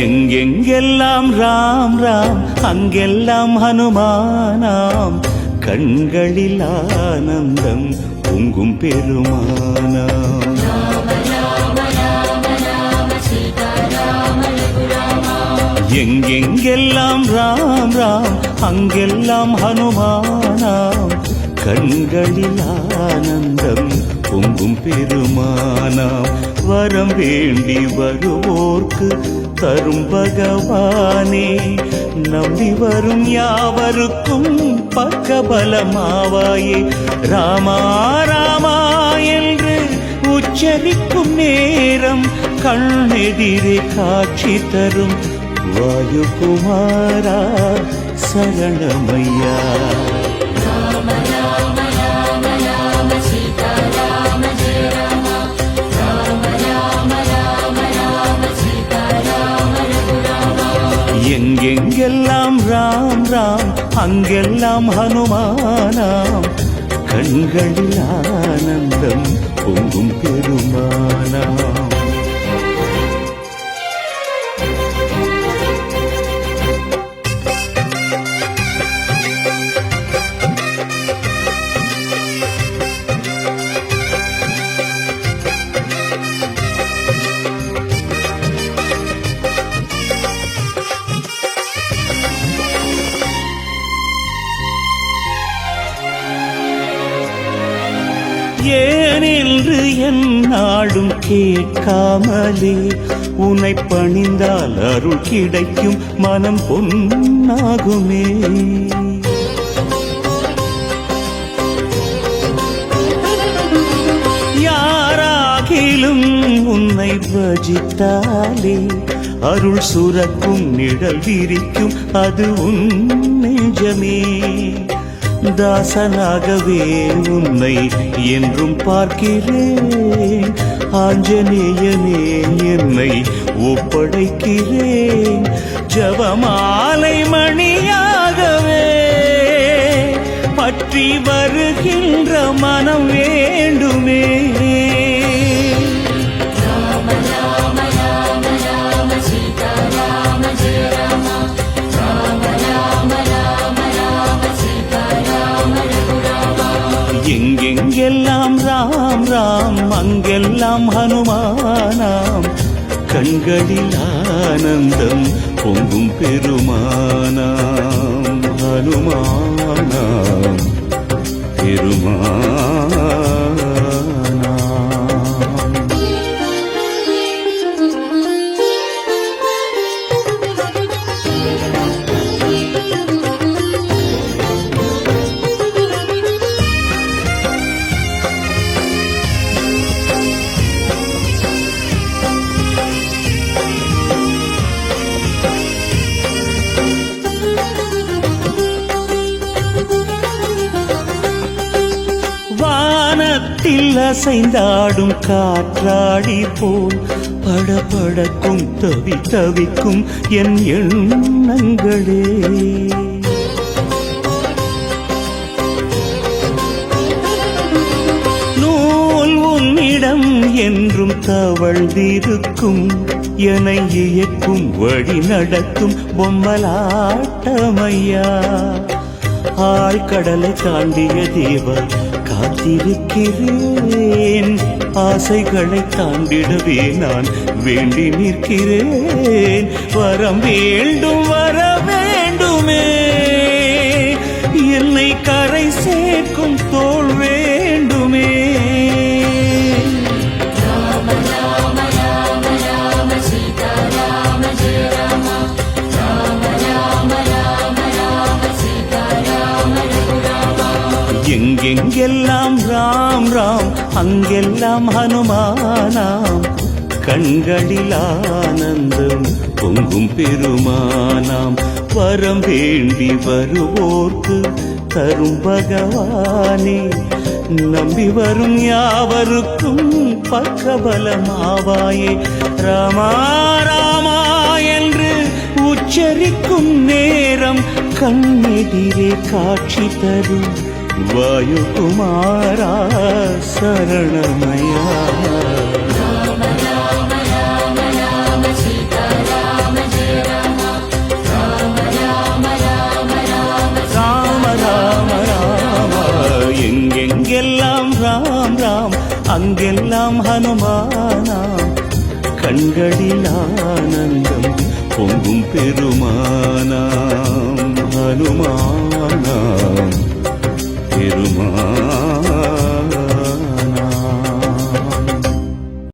எங்கெங்கெல்லாம் ராம் ராம் அங்கெல்லாம் ஹனுமானாம், கண்களில் ஆனந்தம் பொங்கும் பெருமானாம். எங்கெங்கெல்லாம் ராம் ராம் அங்கெல்லாம் ஹனுமானாம், கண்களில் ஆனந்தம் பொங்கும் பெருமானாம். வரம் வேண்டி வருவோர்க்கு தரும் பகவானே, நம்பி வரும் யாவருக்கும் பக்கபலமாவாயே. ராமா ராமா என்று உச்சரிக்கும் நேரம் கண்ணெதிரே காட்சி தரும் வாயுகுமாரா சரணமையா. எங்கெங்கெல்லாம் ராம் ராம் அங்கெல்லாம் ஹனுமானாம், கண்களில் ஆனந்தம் பொங்கும் பெருமானாம். ஏனென்று என் நாடும் கேட்காமலே, உன்னை பணிந்தால் அருள் கிடைக்கும் மனம் பொன்னாகுமே. யாராகிலும் உன்னை பஜித்தாலே அருள் சுரக்கும் நிழல் விரிக்கும் அது உன் நெஞ்சமே. தாசனாகவே உன்னை என்றும் பார்க்கிறேன், ஆஞ்சநேயனே என்னை ஒப்படைக்கிறேன். ஜபமாலை மணியாகவே பற்றி வருகின்ற மனம் வேண்டுமே. எங்கெங்கெல்லாம் ராம் ராம் அங்கெல்லாம் ஹனுமானாம், கண்களில் ஆனந்தம் பொங்கும் பெருமானாம். ஹனுமானாம் பெருமானாம். அசைந்தாடும் காற்றாடி போல் படபடக்கும் தவிக்கும் என் எண்ணங்களே. நூல் உன்னிடம் என்றும் தவழ்ந்திருக்கும், என்னை இயக்கும் வழி நடக்கும் பொம்மலாட்டமையா. ஆழ்கடலை தாண்டிய தேவர் காத்திருக்கிறேன், ஆசைகளை தாண்டிடவே நான் வேண்டி நிற்கிறேன். வரம் வேண்டும் வர வேண்டுமே, என்னை கரை சேர்க்கும் தோள் வேண்டுமே. எங்கெங்கெல்லாம் ராம் ராம் அங்கெல்லாம் ஹனுமானாம், கண்களில் ஆனந்தம் பொங்கும் பெருமானாம். வரம் வேண்டி வருவோர்க்கு தரும் பகவானே, நம்பி வரும் யாவருக்கும் பக்கபலமாவாயே. ராமா ராமா என்று உச்சரிக்கும் நேரம் கண்ணெதிரே காட்சி தரும் வாயுகுமாரா சரணமயா. ராம ராம ராம ராம சீதா ராம அங்கெல்லாம் ஹனுமானாம் கண்களில் ஆனந்தம் பொங்கும் பெருமானாம் ஹனுமான்.